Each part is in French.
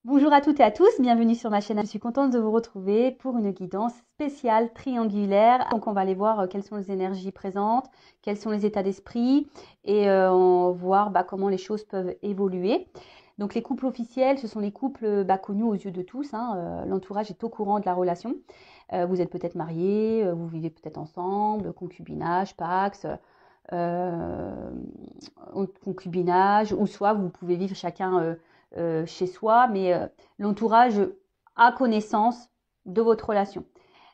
Bonjour à toutes et à tous, bienvenue sur ma chaîne. Je suis contente de vous retrouver pour une guidance spéciale triangulaire. Donc on va aller voir quelles sont les énergies présentes, quels sont les états d'esprit et on va voir comment les choses peuvent évoluer. Donc les couples officiels, ce sont les couples connus aux yeux de tous. L'entourage est au courant de la relation. Vous êtes peut-être mariés, vous vivez peut-être ensemble, concubinage, pax, euh, concubinage, ou soit vous pouvez vivre chacun chez soi, mais l'entourage a connaissance de votre relation.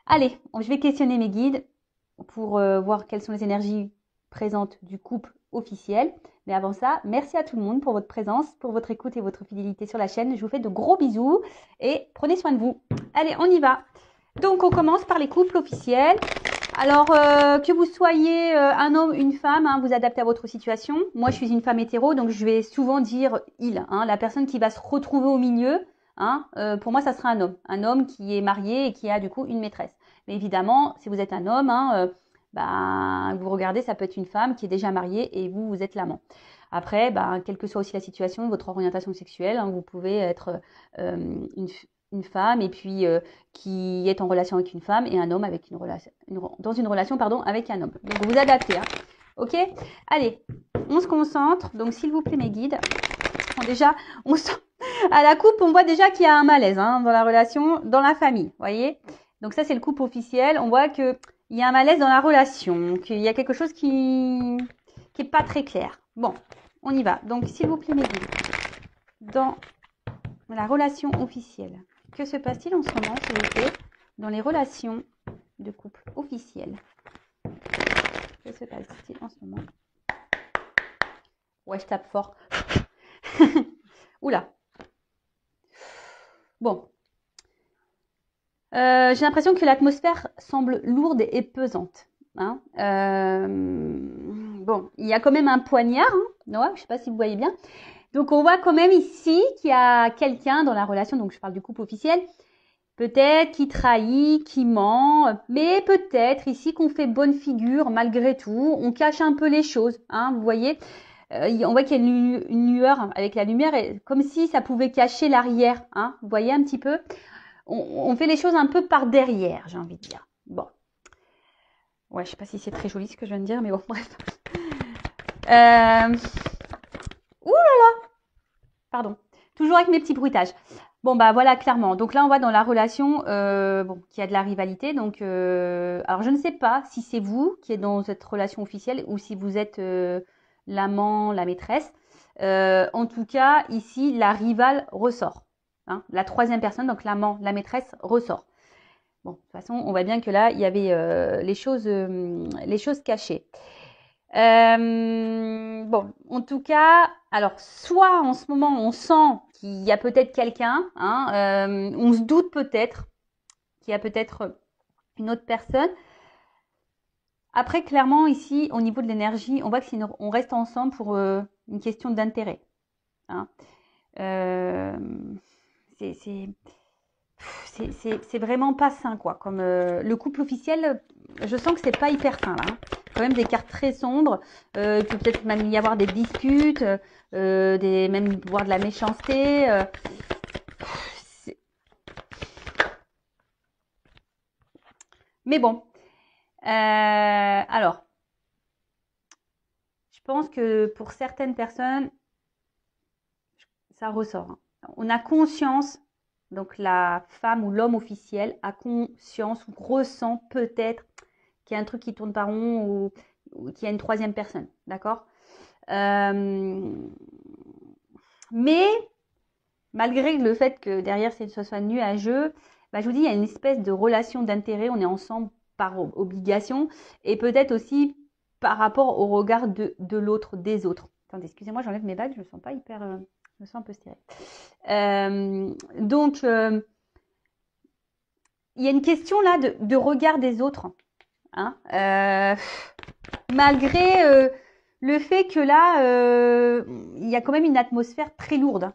Allez, je vais questionner mes guides pour voir quelles sont les énergies présentes du couple officiel. Mais avant ça, merci à tout le monde pour votre présence, pour votre écoute et votre fidélité sur la chaîne. Je vous fais de gros bisous et prenez soin de vous. Allez, on y va. Donc, on commence par les couples officiels. Alors, que vous soyez un homme, une femme, vous adaptez à votre situation. Moi, je suis une femme hétéro, donc je vais souvent dire il. La personne qui va se retrouver au milieu, pour moi, ça sera un homme. Un homme qui est marié et qui a du coup une maîtresse. Mais évidemment, si vous êtes un homme, vous regardez, ça peut être une femme qui est déjà mariée et vous, vous êtes l'amant. Après, quelle que soit aussi la situation, votre orientation sexuelle, vous pouvez être une femme et puis qui est en relation avec une femme et un homme avec dans une relation avec un homme. Donc vous adaptez. Ok. Allez, on se concentre. Donc s'il vous plaît mes guides. Bon, déjà, on sent à la coupe, on voit déjà qu'il y a un malaise dans la relation, dans la famille. Voyez. Donc ça c'est le couple officiel. On voit que il y a un malaise dans la relation, qu'il y a quelque chose qui est pas très clair. Bon, on y va. Donc s'il vous plaît mes guides, dans la relation officielle. Que se passe-t-il en ce moment, s'il vous plaît, dans les relations de couple officielles? Que se passe-t-il en ce moment? Ouais, je tape fort. Oula. Bon. J'ai l'impression que l'atmosphère semble lourde et pesante. Bon, il y a quand même un poignard. Ouais, je ne sais pas si vous voyez bien. Donc, on voit quand même ici qu'il y a quelqu'un dans la relation, donc je parle du couple officiel, peut-être qui trahit, qui ment, mais peut-être ici qu'on fait bonne figure malgré tout. On cache un peu les choses, vous voyez. On voit qu'il y a une lueur avec la lumière, comme si ça pouvait cacher l'arrière. Vous voyez un petit peu. On fait les choses un peu par derrière, j'ai envie de dire. Bon. Ouais, je sais pas si c'est très joli ce que je viens de dire, mais bon, bref. Ouh là là. Pardon. Toujours avec mes petits bruitages. Bon, voilà, clairement. Donc là, on voit dans la relation qu'il y a de la rivalité. Donc, alors, je ne sais pas si c'est vous qui êtes dans cette relation officielle ou si vous êtes l'amant, la maîtresse. En tout cas, ici, la rivale ressort. La troisième personne, donc l'amant, la maîtresse, ressort. Bon, de toute façon, on voit bien que là, il y avait les choses cachées. Bon, en tout cas, alors soit en ce moment on sent qu'il y a peut-être quelqu'un, on se doute peut-être qu'il y a peut-être une autre personne. Après, clairement ici, au niveau de l'énergie, on voit que on reste ensemble pour une question d'intérêt. Euh, c'est vraiment pas sain, quoi. Comme le couple officiel, je sens que c'est pas hyper sain là. Quand même des cartes très sombres. Il peut peut-être même y avoir des disputes, même voire de la méchanceté. Mais bon. Alors, je pense que pour certaines personnes, ça ressort. On a conscience, donc la femme ou l'homme officiel a conscience ou ressent peut-être qu'il y a un truc qui tourne pas rond ou qu'il y a une troisième personne, d'accord. Mais malgré le fait que derrière ce soit nuageux, je vous dis, il y a une espèce de relation d'intérêt, on est ensemble par obligation et peut-être aussi par rapport au regard de l'autre, des autres. Attendez, excusez-moi, j'enlève mes bagues, je me sens pas hyper... je me sens un peu stérile. Donc, il y a une question là de regard des autres. Malgré le fait que là, il y a quand même une atmosphère très lourde.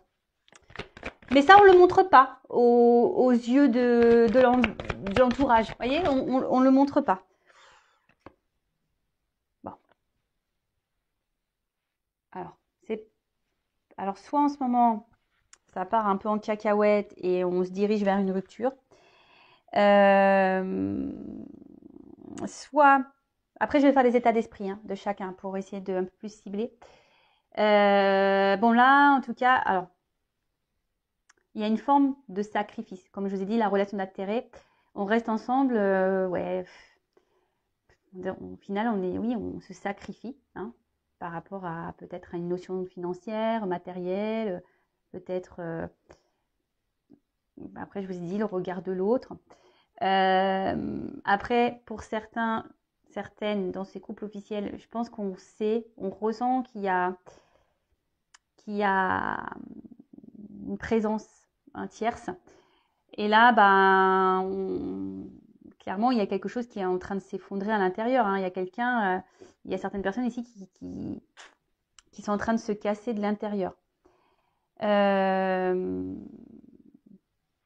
Mais ça, on ne le montre pas aux yeux de l'entourage. Vous voyez, on ne le montre pas. Bon. Alors, soit en ce moment, ça part un peu en cacahuète et on se dirige vers une rupture. Soit, après je vais faire les états d'esprit de chacun pour essayer de un peu plus cibler. Bon là, en tout cas, alors, il y a une forme de sacrifice. Comme je vous ai dit, la relation d'intérêt, on reste ensemble, ouais. Au final, on se sacrifie par rapport à peut-être à une notion financière, matérielle, peut-être. Après, je vous ai dit le regard de l'autre. Après, pour certaines dans ces couples officiels, je pense qu'on sait, on ressent qu'il y a une présence tierce. Et là, clairement, il y a quelque chose qui est en train de s'effondrer à l'intérieur. Il y a il y a certaines personnes ici qui sont en train de se casser de l'intérieur.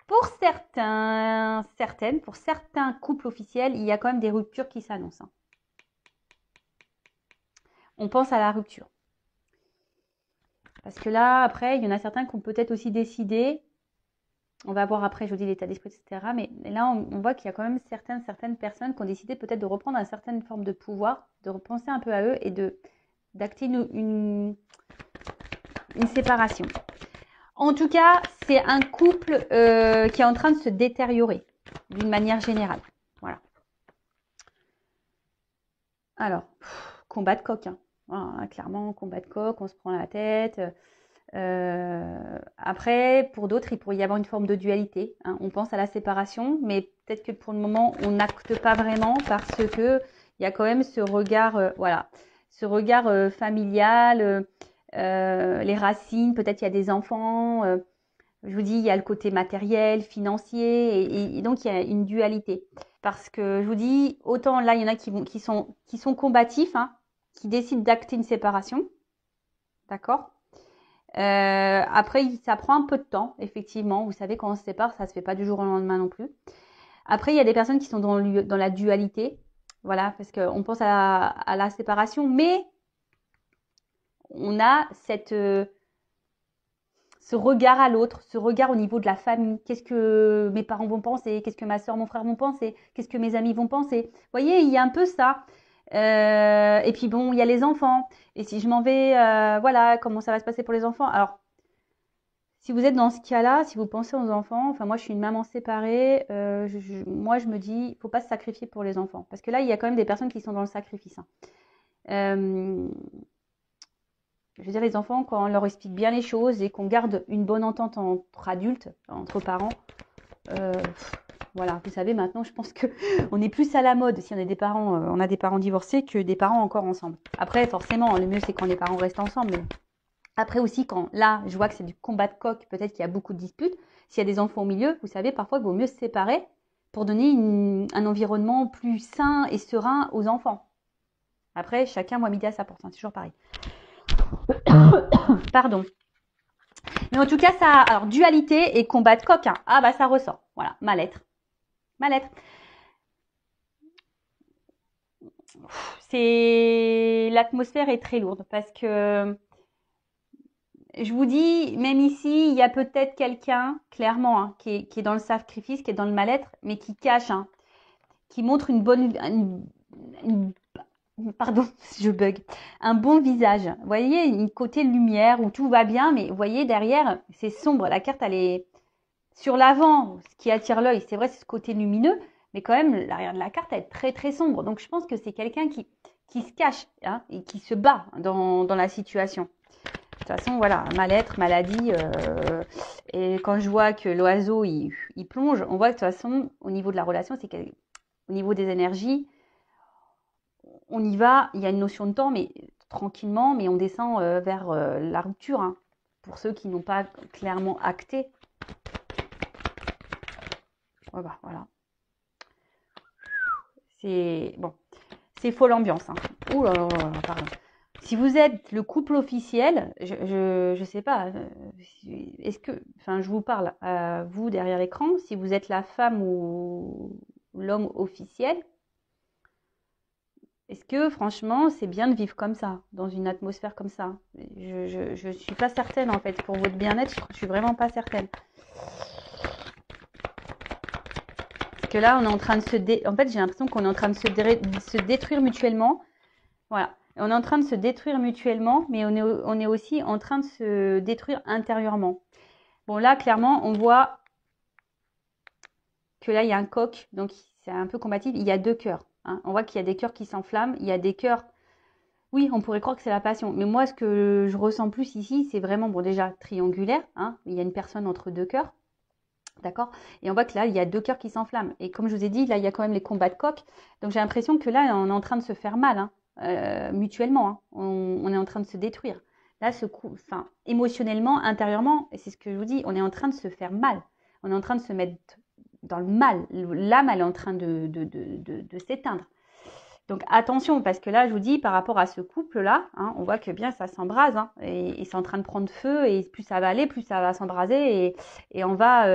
Pour certains couples officiels, il y a quand même des ruptures qui s'annoncent. On pense à la rupture. Parce que là, après, il y en a certains qui ont peut-être aussi décidé, on va voir après, je vous dis l'état d'esprit, etc. Mais là, on voit qu'il y a quand même certaines personnes qui ont décidé peut-être de reprendre une certaine forme de pouvoir, de repenser un peu à eux et d'acter une séparation. En tout cas, c'est un couple qui est en train de se détériorer d'une manière générale. Voilà. Alors, combat de coq. Voilà, clairement, combat de coq, on se prend la tête. Après, pour d'autres, il pourrait y avoir une forme de dualité. On pense à la séparation, mais peut-être que pour le moment, on n'acte pas vraiment parce que il y a quand même ce regard, ce regard familial, les racines. Peut-être il y a des enfants. Je vous dis, il y a le côté matériel, financier, et donc il y a une dualité. Parce que je vous dis, autant là, il y en a qui sont combatifs, qui décident d'acter une séparation, d'accord. Après, ça prend un peu de temps, effectivement. Vous savez, quand on se sépare, ça se fait pas du jour au lendemain non plus. Après, il y a des personnes qui sont dans la dualité, voilà, parce qu'on pense à la séparation, mais on a ce regard à l'autre, ce regard au niveau de la famille. Qu'est-ce que mes parents vont penser? Qu'est-ce que ma soeur, mon frère vont penser? Qu'est-ce que mes amis vont penser? Vous voyez, il y a un peu ça. Et puis bon, il y a les enfants. Et si je m'en vais, voilà, comment ça va se passer pour les enfants? Alors, si vous êtes dans ce cas-là, si vous pensez aux enfants, enfin moi je suis une maman séparée, moi je me dis, faut pas se sacrifier pour les enfants. Parce que là, il y a quand même des personnes qui sont dans le sacrifice. Je veux dire, les enfants, quand on leur explique bien les choses et qu'on garde une bonne entente entre adultes, entre parents, voilà, vous savez, maintenant, je pense que on est plus à la mode si on a des parents, divorcés que des parents encore ensemble. Après, forcément, le mieux, c'est quand les parents restent ensemble. Mais après aussi, quand là, je vois que c'est du combat de coq, peut-être qu'il y a beaucoup de disputes. S'il y a des enfants au milieu, vous savez, parfois, il vaut mieux se séparer pour donner un environnement plus sain et serein aux enfants. Après, chacun voit midi à sa porte, c'est toujours pareil. Pardon. Mais en tout cas, ça, alors dualité et combat de coq. Ah bah ça ressort. Voilà, mal-être. L'atmosphère est très lourde parce que je vous dis, même ici, il y a peut-être quelqu'un, clairement, qui est dans le sacrifice, qui est dans le mal-être, mais qui cache, qui montre pardon, je bug, un bon visage. Vous voyez, une côté lumière où tout va bien, mais vous voyez, derrière, c'est sombre. La carte, elle est sur l'avant, ce qui attire l'œil. C'est vrai, c'est ce côté lumineux, mais quand même, l'arrière de la carte, elle est très, très sombre. Donc, je pense que c'est quelqu'un qui se cache et qui se bat dans la situation. De toute façon, voilà, mal-être, maladie. Et quand je vois que l'oiseau, il plonge, on voit que de toute façon, au niveau de la relation, au niveau des énergies, on y va, il y a une notion de temps, mais tranquillement, mais on descend vers la rupture. Pour ceux qui n'ont pas clairement acté. Voilà. C'est bon, c'est folle ambiance. Ouh là là là, pardon. Si vous êtes le couple officiel, je sais pas, est-ce que, enfin, je vous parle à vous derrière l'écran, si vous êtes la femme ou l'homme officiel, Est-ce que franchement, c'est bien de vivre comme ça, dans une atmosphère comme ça? Je suis pas certaine en fait. Pour votre bien-être, je suis vraiment pas certaine. Parce que là, on est en train de en fait, j'ai l'impression qu'on est en train de se détruire mutuellement. Voilà. On est en train de se détruire mutuellement, mais on est aussi en train de se détruire intérieurement. Bon, là, clairement, on voit que là, il y a un coq, donc c'est un peu combatif. Il y a deux cœurs. Hein. On voit qu'il y a des cœurs qui s'enflamment. Il y a des cœurs. Oui, on pourrait croire que c'est la passion. Mais moi, ce que je ressens plus ici, c'est vraiment, bon, déjà, triangulaire. Hein. Il y a une personne entre deux cœurs. D'accord? Et on voit que là, il y a deux cœurs qui s'enflamment. Et comme je vous ai dit, là, il y a quand même les combats de coq. Donc, j'ai l'impression que là, on est en train de se faire mal, hein, mutuellement. Hein. On est en train de se détruire. Là, ce coup, enfin, émotionnellement, intérieurement, et c'est ce que je vous dis, on est en train de se faire mal. On est en train de se mettre dans le mal. L'âme, elle est en train de s'éteindre. Donc attention, parce que là, je vous dis, par rapport à ce couple-là, hein, on voit que bien ça s'embrase, hein, et c'est en train de prendre feu, et plus ça va aller, plus ça va s'embraser, et on va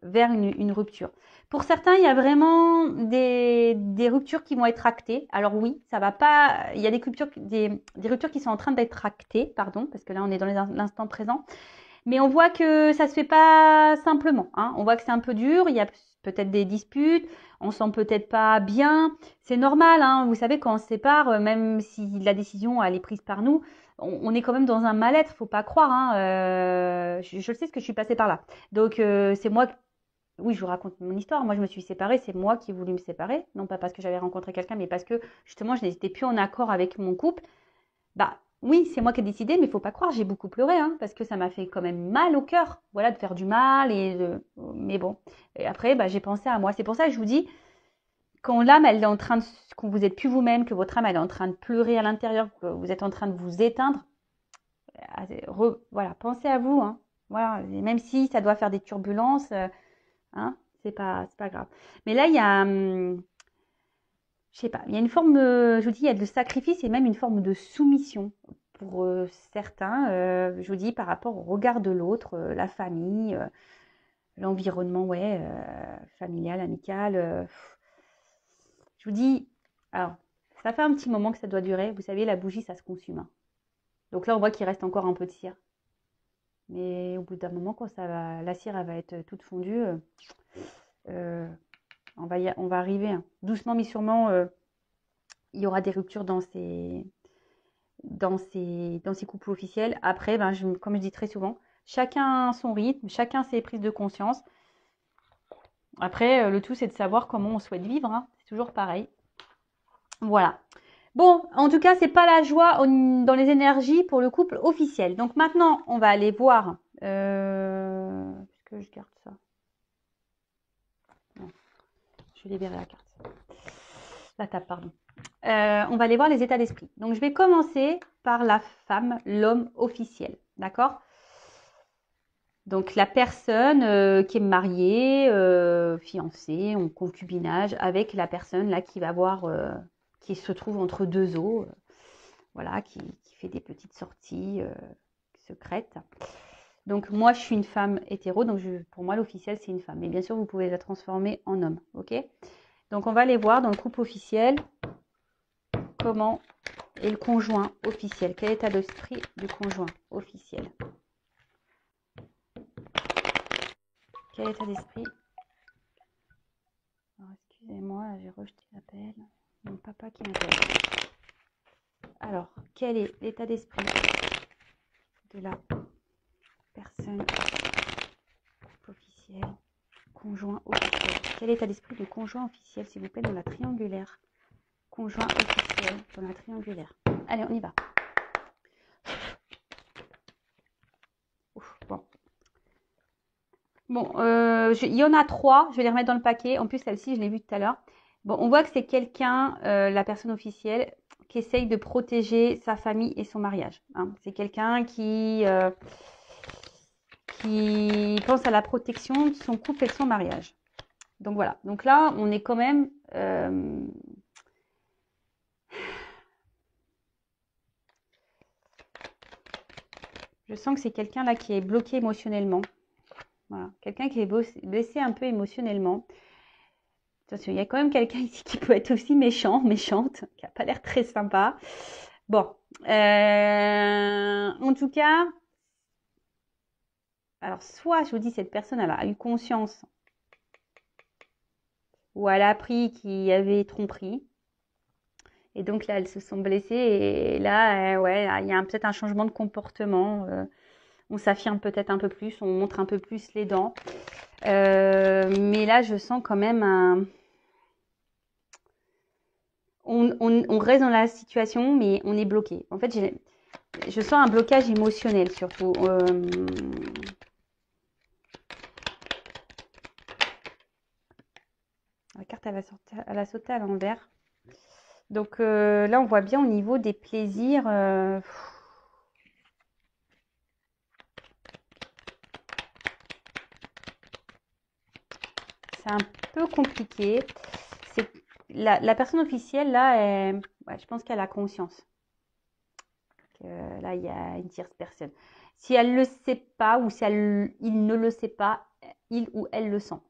vers une rupture. Pour certains, il y a vraiment des ruptures qui vont être actées. Alors oui, ça va pas. Il y a des ruptures qui sont en train d'être actées, pardon, parce que là, on est dans l'instant présent. Mais on voit que ça se fait pas simplement. Hein. On voit que c'est un peu dur. Il y a peut-être des disputes. On sent peut-être pas bien. C'est normal. Hein. Vous savez, quand on se sépare, même si la décision elle est prise par nous, on est quand même dans un mal-être. Faut pas croire. Hein. Je le sais, ce que je suis passée par là. Donc c'est moi. Oui, je vous raconte mon histoire. Moi, je me suis séparée. C'est moi qui ai voulu me séparer. Non pas parce que j'avais rencontré quelqu'un, mais parce que justement, je n'étais plus en accord avec mon couple. Bah oui, c'est moi qui ai décidé, mais il faut pas croire, j'ai beaucoup pleuré, hein, parce que ça m'a fait quand même mal au cœur, voilà, de faire du mal mais bon. Et après, bah, j'ai pensé à moi. C'est pour ça que je vous dis, quand l'âme, elle est en train de, quand vous êtes plus vous-même, que votre âme, elle est en train de pleurer à l'intérieur, que vous êtes en train de vous éteindre, voilà, pensez à vous, hein. Voilà, et même si ça doit faire des turbulences, hein, c'est pas grave. Mais là, il y a, je sais pas, il y a une forme, je vous dis, il y a de sacrifice et même une forme de soumission pour certains, je vous dis, par rapport au regard de l'autre, la famille, l'environnement, ouais, familial, amical. Je vous dis, alors, ça fait un petit moment que ça doit durer. Vous savez, la bougie, ça se consume. Hein. Donc là, on voit qu'il reste encore un peu de cire. Mais au bout d'un moment, quand la cire elle va être toute fondue, on va arriver. Hein. Doucement, mais sûrement, il y aura des ruptures dans ces couples officiels. Après, ben, comme je dis très souvent, chacun son rythme, chacun ses prises de conscience. Après, le tout, c'est de savoir comment on souhaite vivre. Hein. C'est toujours pareil. Voilà. Bon, en tout cas, c'est pas la joie dans les énergies pour le couple officiel. Donc maintenant, on va aller voir. Est-ce que je garde ça? Non, je vais libérer la carte. La table, pardon. On va aller voir les états d'esprit. Donc, je vais commencer par la femme, l'homme officiel. D'accord? Donc, la personne qui est mariée, fiancée, en concubinage, avec la personne là qui va voir, qui se trouve entre deux eaux, voilà, qui fait des petites sorties secrètes. Donc, moi, je suis une femme hétéro, donc pour moi, l'officiel, c'est une femme. Mais bien sûr, vous pouvez la transformer en homme, ok? Donc, on va aller voir dans le couple officiel comment est le conjoint officiel. Quel état d'esprit du conjoint officiel? Quel état d'esprit? Excusez-moi, j'ai rejeté l'appel. Mon papa qui m'appelle. Alors, quel est l'état d'esprit de la personne officielle, conjoint officiel? Quel état d'esprit du conjoint officiel, s'il vous plaît, dans la triangulaire? Conjoint officiel dans la triangulaire. Allez, on y va. Ouf, bon. Bon, il y en a 3. Je vais les remettre dans le paquet. En plus, celle-ci, je l'ai vue tout à l'heure. Bon, on voit que c'est quelqu'un, la personne officielle, qui essaye de protéger sa famille et son mariage. Hein. C'est quelqu'un qui pense à la protection de son couple et de son mariage. Donc voilà. Donc là, on est quand même... je sens que c'est quelqu'un là qui est bloqué émotionnellement. Voilà. Quelqu'un qui est blessé un peu émotionnellement. Attention, il y a quand même quelqu'un ici qui peut être aussi méchant, méchante, qui n'a pas l'air très sympa. Bon, en tout cas, alors soit je vous dis cette personne elle a eu conscience ou elle a appris qu'il y avait tromperie et donc là elles se sont blessées et là ouais il y a peut-être un changement de comportement. On s'affirme peut-être un peu plus, on montre un peu plus les dents. Mais là je sens quand même on reste dans la situation mais on est bloqué. En fait je sens un blocage émotionnel surtout. La carte, elle a sauté à l'envers. Donc là, on voit bien au niveau des plaisirs. C'est un peu compliqué. C'est la personne officielle, là, ouais, je pense qu'elle a conscience. Là, il y a une tierce personne. Si elle ne le sait pas ou si il ne le sait pas, il ou elle le sent.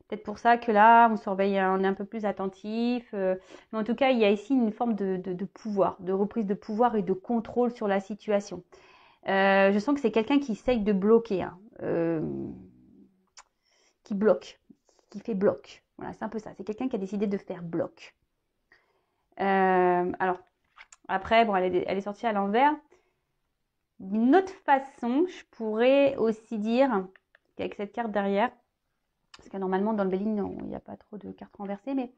Peut-être pour ça que là, on surveille, on est un peu plus attentif. Mais en tout cas, il y a ici une forme de pouvoir, de reprise de pouvoir et de contrôle sur la situation. Je sens que c'est quelqu'un qui essaye de bloquer, hein, qui bloque, qui fait bloc. Voilà, c'est un peu ça. C'est quelqu'un qui a décidé de faire bloc. Alors, après, bon, elle est sortie à l'envers. D'une autre façon, je pourrais aussi dire qu'avec cette carte derrière, parce que normalement dans le Béline, il n'y a pas trop de cartes renversées, mais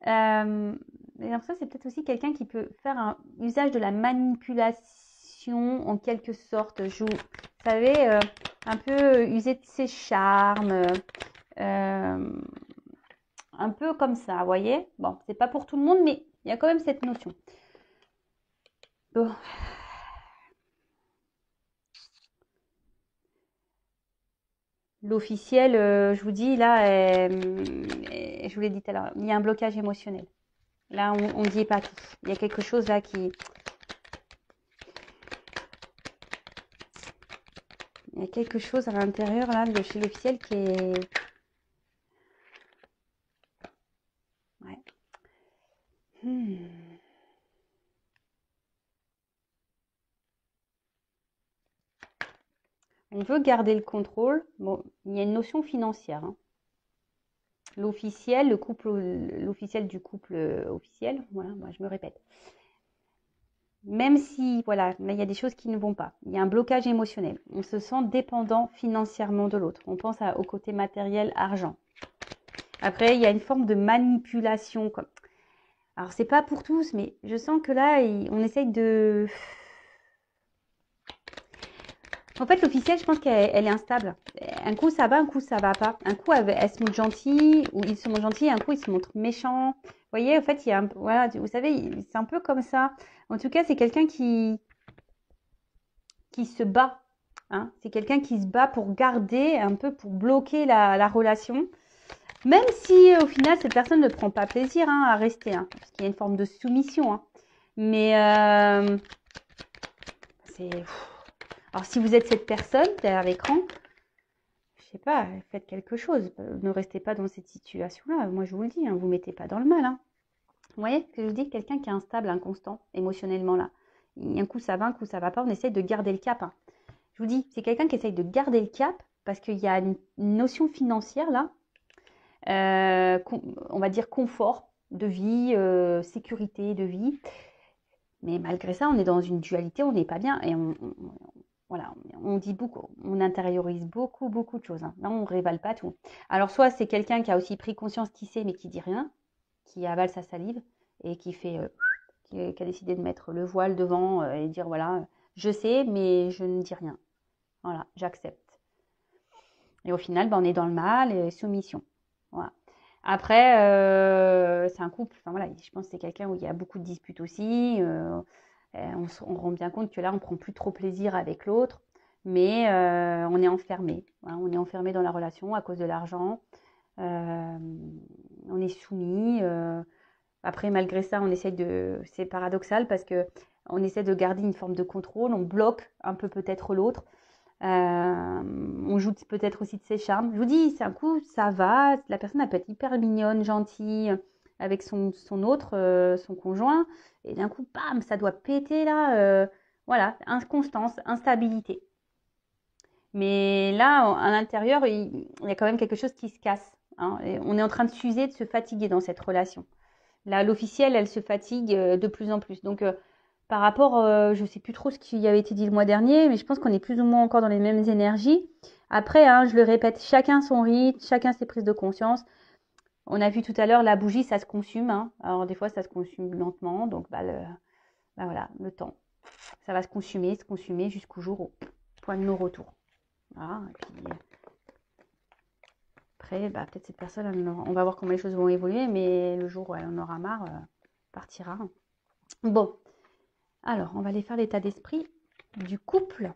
ça c'est peut-être aussi quelqu'un qui peut faire un usage de la manipulation en quelque sorte. Vous savez, un peu user de ses charmes, un peu comme ça, vous voyez. Bon, c'est pas pour tout le monde, mais il y a quand même cette notion. Bon. L'officiel, je vous dis, là, je vous l'ai dit tout à l'heure, il y a un blocage émotionnel. Là, on ne dit pas tout. Il y a quelque chose là qui... Il y a quelque chose à l'intérieur là de chez l'officiel qui est... Ouais. On veut garder le contrôle. Bon, il y a une notion financière. Hein. L'officiel, l'officiel du couple officiel, voilà, moi je me répète. Même si, voilà, mais il y a des choses qui ne vont pas. Il y a un blocage émotionnel. On se sent dépendant financièrement de l'autre. On pense au côté matériel, argent. Après, il y a une forme de manipulation. Alors, c'est pas pour tous, mais je sens que là, on essaye de... En fait, l'officiel, je pense qu'elle est instable. Un coup, ça va, un coup, ça va pas. Un coup, elle se montre gentille, ou ils se montrent gentils, un coup, ils se montrent méchants. Vous voyez, en fait, il y a voilà, vous savez, c'est un peu comme ça. En tout cas, c'est quelqu'un qui se bat. Hein. C'est quelqu'un qui se bat pour garder, un peu pour bloquer la relation. Même si, au final, cette personne ne prend pas plaisir hein, à rester. Hein, parce qu'il y a une forme de soumission. Hein. Mais c'est... Alors, si vous êtes cette personne derrière l'écran, je sais pas, faites quelque chose. Ne restez pas dans cette situation-là. Moi, je vous le dis, hein, vous ne mettez pas dans le mal. Hein. Vous voyez ce que je vous dis? Quelqu'un qui est instable, inconstant, émotionnellement, là. Un coup, ça va, un coup, ça va pas. On essaye de garder le cap. Hein. Je vous dis, c'est quelqu'un qui essaye de garder le cap parce qu'il y a une notion financière, là. On va dire confort de vie, sécurité de vie. Mais malgré ça, on est dans une dualité, on n'est pas bien. Et voilà, on dit beaucoup, on intériorise beaucoup, beaucoup de choses. Hein. Là, on ne révèle pas tout. Alors, soit c'est quelqu'un qui a aussi pris conscience qui sait, mais qui dit rien, qui avale sa salive et qui fait, qui a décidé de mettre le voile devant et dire voilà, je sais, mais je ne dis rien. Voilà, j'accepte. Et au final, on est dans le mal et soumission. Voilà. Après, c'est un couple. Enfin voilà, je pense que c'est quelqu'un où il y a beaucoup de disputes aussi. On rend bien compte que là, on prend plus trop plaisir avec l'autre, mais on est enfermé. Hein, on est enfermé dans la relation à cause de l'argent. On est soumis. Après, malgré ça, on essaie de. C'est paradoxal parce que on essaie de garder une forme de contrôle. On bloque un peu peut-être l'autre. On joue peut-être aussi de ses charmes. Je vous dis, c'est un coup, ça va. La personne, elle peut être hyper mignonne, gentille, avec son autre, son conjoint. Et d'un coup, bam, ça doit péter là. Voilà, inconstance, instabilité. Mais là, à l'intérieur, il y a quand même quelque chose qui se casse. Hein, et on est en train de s'user, de se fatiguer dans cette relation. Là, l'officielle, elle se fatigue de plus en plus. Donc, par rapport, je ne sais plus trop ce qui avait été dit le mois dernier, mais je pense qu'on est plus ou moins encore dans les mêmes énergies. Après, hein, je le répète, chacun son rythme, chacun ses prises de conscience. On a vu tout à l'heure, la bougie, ça se consume. Hein. Alors, des fois, ça se consume lentement. Donc, voilà, le temps. Ça va se consumer jusqu'au jour au point de non-retour. Voilà. Et puis, après, peut-être cette personne, on va voir comment les choses vont évoluer, mais le jour où elle en aura marre, partira. Bon, alors, on va aller faire l'état d'esprit du couple.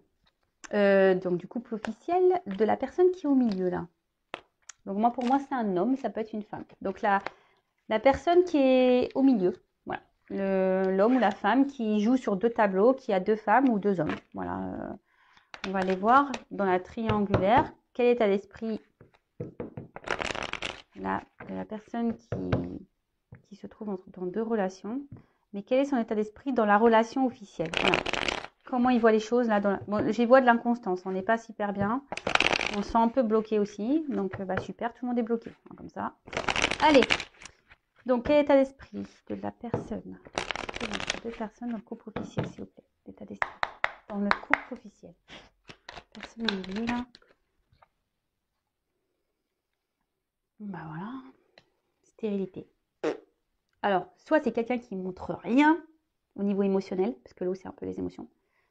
Donc, du couple officiel de la personne qui est au milieu, là. Donc, moi, pour moi, c'est un homme, ça peut être une femme. Donc, la personne qui est au milieu, voilà. L'homme ou la femme qui joue sur deux tableaux, qui a deux femmes ou deux hommes. Voilà. On va aller voir dans la triangulaire quel état d'esprit de la personne qui se trouve dans deux relations. Mais quel est son état d'esprit dans la relation officielle? Voilà. Comment il voit les choses là bon, j'y vois de l'inconstance, on n'est pas super bien. On se sent un peu bloqué aussi. Donc super, tout le monde est bloqué. Hein, comme ça. Allez. Donc quel état d'esprit de la personne? Deux personnes dans le couple officiel, s'il vous plaît. L'état d'esprit. Dans le couple officiel. Personne au milieu là. Voilà. Stérilité. Alors, soit c'est quelqu'un qui montre rien au niveau émotionnel, parce que l'eau c'est un peu les émotions.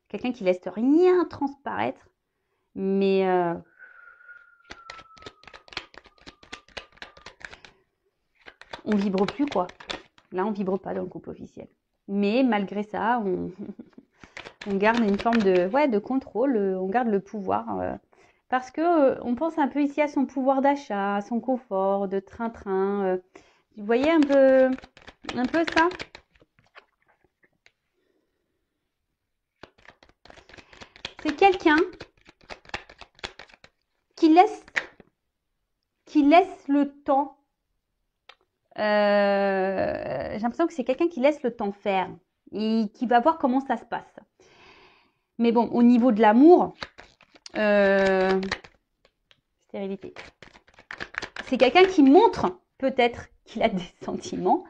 Quelqu'un qui laisse rien transparaître, mais on vibre plus quoi. Là, on vibre pas dans le couple officiel. Mais malgré ça, on garde une forme de contrôle, on garde le pouvoir. Parce que on pense un peu ici à son pouvoir d'achat, à son confort, de train-train. Vous voyez un peu ça? C'est quelqu'un qui laisse le temps. J'ai l'impression que c'est quelqu'un qui laisse le temps faire et qui va voir comment ça se passe. Mais bon, au niveau de l'amour, stérilité. C'est quelqu'un qui montre peut-être qu'il a des sentiments.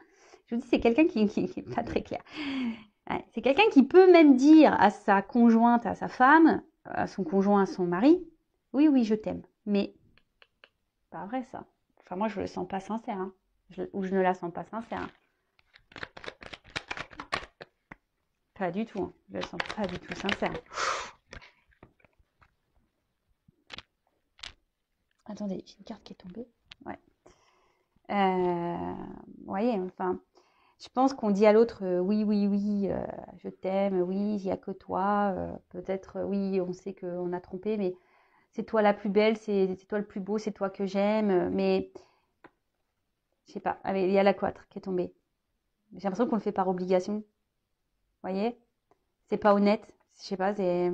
Je vous dis, c'est quelqu'un qui n'est pas très clair. Ouais, c'est quelqu'un qui peut même dire à sa conjointe, à sa femme, à son conjoint, à son mari, oui, oui, je t'aime. Mais pas vrai ça. Enfin, moi, je le sens pas sincère. Hein. Ou je ne la sens pas sincère. Hein. Pas du tout. Hein. Je ne la sens pas du tout sincère. Attendez, j'ai une carte qui est tombée. Ouais. Vous voyez, enfin, je pense qu'on dit à l'autre oui, oui, oui, je t'aime, oui, il n'y a que toi. Peut-être, oui, on sait qu'on a trompé, mais c'est toi la plus belle, c'est toi le plus beau, c'est toi que j'aime. Mais, je sais pas, il y a la 4 qui est tombée. J'ai l'impression qu'on le fait par obligation. Vous voyez? C'est pas honnête. Je sais pas, c'est.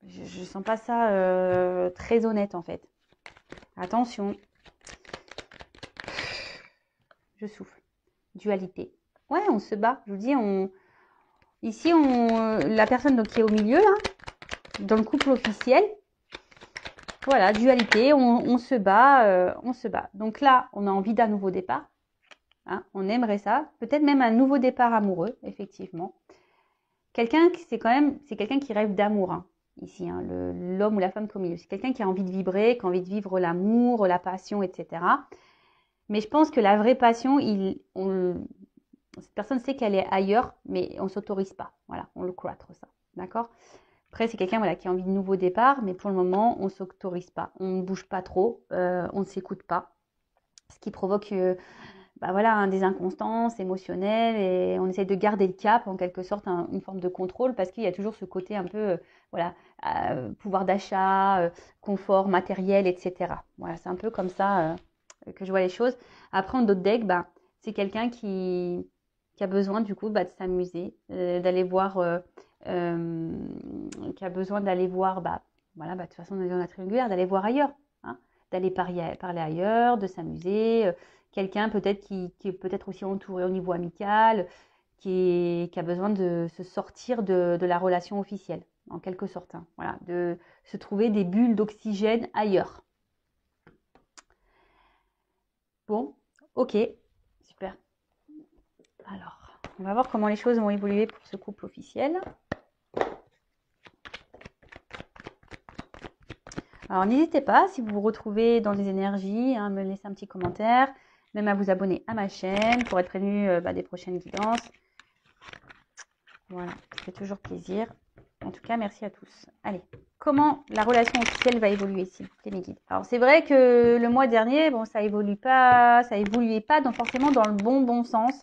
Je sens pas ça très honnête en fait. Attention. Je souffle. Dualité. Ouais, on se bat. Je vous dis, ici, la personne donc, qui est au milieu, là, dans le couple officiel, voilà, dualité, on se bat, on se bat. Donc là, on a envie d'un nouveau départ. Hein, on aimerait ça. Peut-être même un nouveau départ amoureux, effectivement. C'est quelqu'un qui rêve d'amour, hein, ici, hein, l'homme ou la femme qui est au milieu. C'est quelqu'un qui a envie de vibrer, qui a envie de vivre l'amour, la passion, etc. Mais je pense que la vraie passion, cette personne sait qu'elle est ailleurs, mais on ne s'autorise pas. Voilà, on le cloître ça. D'accord? Après, c'est quelqu'un qui a envie de nouveau départ, mais pour le moment, on ne s'autorise pas. On ne bouge pas trop, on ne s'écoute pas. Ce qui provoque des inconstances émotionnelles et on essaye de garder le cap, en quelque sorte, une forme de contrôle, parce qu'il y a toujours ce côté un peu, pouvoir d'achat, confort matériel, etc. Voilà, c'est un peu comme ça que je vois les choses. Après, en d'autres decks, c'est quelqu'un qui a besoin du coup de s'amuser, d'aller voir qui a besoin d'aller voir, voilà, de toute façon, on est dans la triangulaire, d'aller voir ailleurs, hein, d'aller parler ailleurs, de s'amuser. Quelqu'un peut-être qui est peut-être aussi entouré au niveau amical, qui a besoin de se sortir de la relation officielle, en quelque sorte. Hein, voilà, de se trouver des bulles d'oxygène ailleurs. Bon, ok, super. Alors, on va voir comment les choses vont évoluer pour ce couple officiel. Alors, n'hésitez pas, si vous vous retrouvez dans les énergies, à me laisser un petit commentaire, même à vous abonner à ma chaîne pour être prévenu des prochaines guidances. Voilà, ça fait toujours plaisir. En tout cas, merci à tous. Allez, comment la relation officielle va évoluer, s'il vous plaît, mes guides. Alors, c'est vrai que le mois dernier, bon, ça évoluait pas forcément dans le bon sens.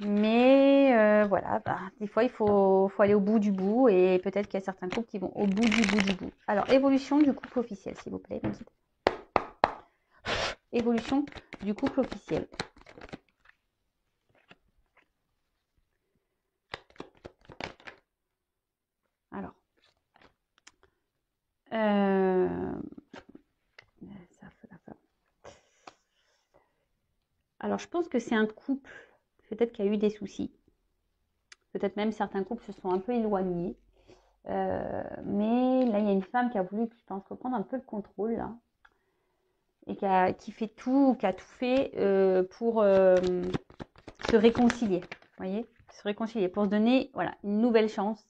Mais voilà, des fois, il faut aller au bout du bout. Et peut-être qu'il y a certains couples qui vont au bout du bout du bout. Alors, évolution du couple officiel, s'il vous plaît. Évolution du couple officiel. Alors, alors, je pense que c'est un couple, peut-être qu'il y a eu des soucis. Peut-être même certains couples se sont un peu éloignés. Mais là, il y a une femme qui a voulu, je pense, reprendre un peu le contrôle, là. Et qui a tout fait pour se réconcilier. Vous voyez, se réconcilier, pour se donner, voilà, une nouvelle chance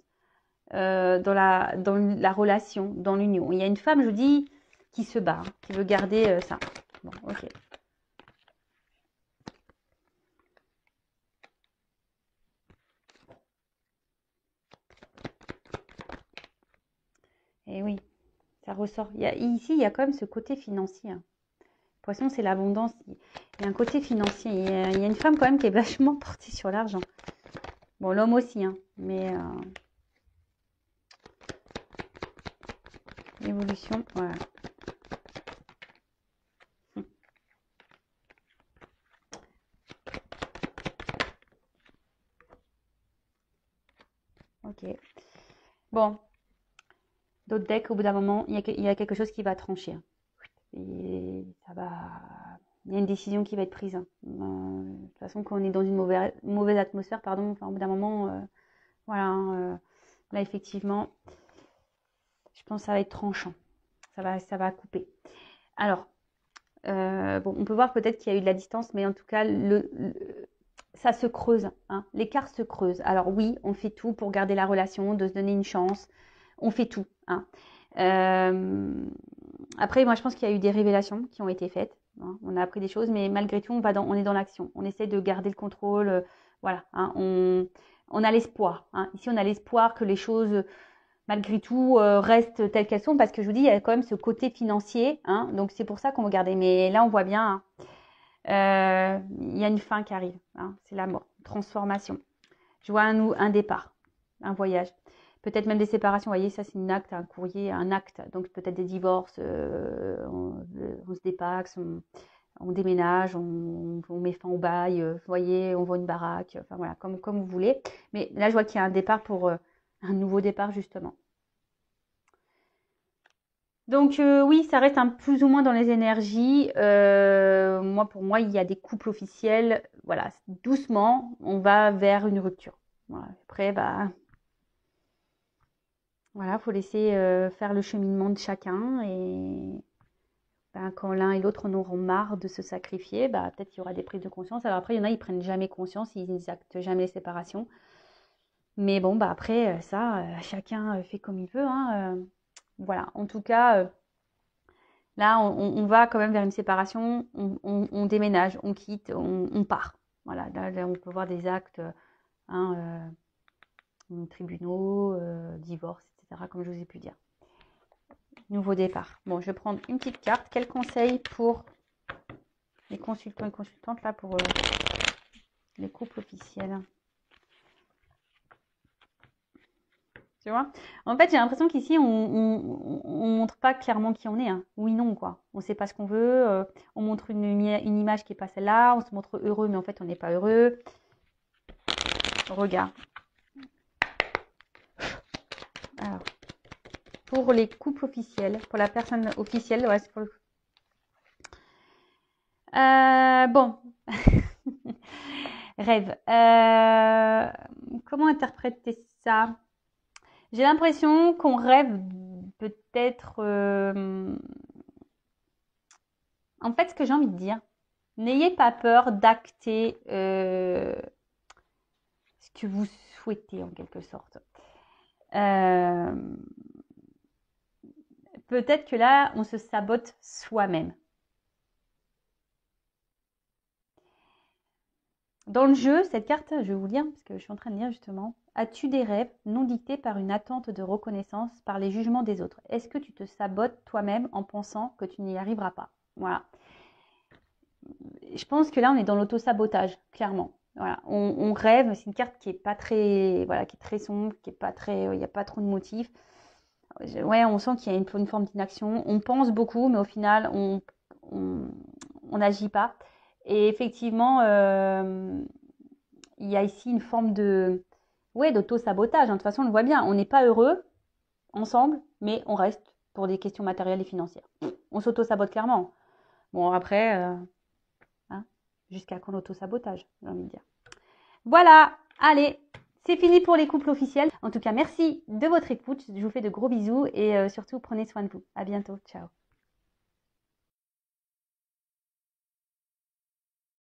dans la relation, dans l'union. Il y a une femme, je vous dis, qui se bat, hein, qui veut garder ça. Bon, ok. Et oui, ça ressort. Ici, il y a quand même ce côté financier. Hein. Poisson, c'est l'abondance. Il y a un côté financier. Il y a une femme quand même qui est vachement portée sur l'argent. Bon, l'homme aussi, hein, mais évolution, voilà. Ok. Bon. D'autres decks, au bout d'un moment, il y a quelque chose qui va trancher. Hein. Et ça va... Il y a une décision qui va être prise. Hein. De toute façon, quand on est dans une mauvaise atmosphère, pardon, enfin, au bout d'un moment, voilà. Hein, là, effectivement, je pense que ça va être tranchant. Ça va couper. Alors, bon, on peut voir peut-être qu'il y a eu de la distance, mais en tout cas, ça se creuse. Hein. L'écart se creuse. Alors oui, on fait tout pour garder la relation, de se donner une chance. On fait tout. Hein. Après, moi, je pense qu'il y a eu des révélations qui ont été faites. Hein. On a appris des choses, mais malgré tout, on est dans l'action. On essaie de garder le contrôle. Voilà. Hein. On a l'espoir. Hein. Ici, on a l'espoir que les choses, malgré tout, restent telles qu'elles sont. Parce que je vous dis, il y a quand même ce côté financier. Hein. Donc, c'est pour ça qu'on va garder. Mais là, on voit bien, hein, il y a une fin qui arrive. Hein. C'est la mort. Transformation. Je vois un départ, un voyage. Peut-être même des séparations, vous voyez, ça c'est un acte, un courrier, un acte. Donc peut-être des divorces, on se dépaxe, on déménage, on met fin au bail, vous voyez, on vend une baraque, enfin voilà, comme vous voulez. Mais là, je vois qu'il y a un départ pour un nouveau départ, justement. Donc oui, ça reste plus ou moins dans les énergies. Pour moi, il y a des couples officiels. Voilà, doucement, on va vers une rupture. Voilà. Après, voilà, faut laisser faire le cheminement de chacun et quand l'un et l'autre en auront marre de se sacrifier, peut-être qu'il y aura des prises de conscience. Alors après, il y en a, ils prennent jamais conscience, ils actent jamais les séparations. Mais bon, après, ça, chacun fait comme il veut. Hein, voilà, en tout cas, là, on va quand même vers une séparation, on déménage, on quitte, on part. Voilà, là, on peut voir des actes, hein, tribunaux, divorce, etc., comme je vous ai pu dire. Nouveau départ. Bon, je vais prendre une petite carte. Quel conseil pour les consultants et consultantes là pour les couples officiels? Tu vois? En fait, j'ai l'impression qu'ici, on montre pas clairement qui on est. Hein. Oui, non, quoi. On sait pas ce qu'on veut. On montre une image qui est pas celle-là. On se montre heureux, mais en fait, on n'est pas heureux. Regarde. pour les couples officiels, pour la personne officielle. Ouais, c'est pour le... Bon. Rêve. Comment interpréter ça? J'ai l'impression qu'on rêve peut-être... En fait, ce que j'ai envie de dire, n'ayez pas peur d'acter ce que vous souhaitez en quelque sorte. Peut-être que là, on se sabote soi-même. Dans le jeu, cette carte, je vais vous lire parce que je suis en train de lire justement. As-tu des rêves non dictés par une attente de reconnaissance, par les jugements des autres? Est-ce que tu te sabotes toi-même en pensant que tu n'y arriveras pas? Voilà. Je pense que là, on est dans l'auto-sabotage, clairement. Voilà. On rêve, c'est une carte qui est pas très, voilà, qui est très sombre, qui est pas très, il n'y a pas trop de motifs. Ouais, on sent qu'il y a une forme d'inaction. On pense beaucoup, mais au final, on n'agit pas. Et effectivement, il y a ici une forme de, ouais, d'auto-sabotage. De toute façon, on le voit bien. On n'est pas heureux ensemble, mais on reste pour des questions matérielles et financières. On s'auto-sabote clairement. Bon, après, hein, jusqu'à quand l'auto-sabotage, j'ai envie de dire. Voilà, allez, c'est fini pour les couples officiels. En tout cas, merci de votre écoute. Je vous fais de gros bisous et surtout, prenez soin de vous. À bientôt. Ciao.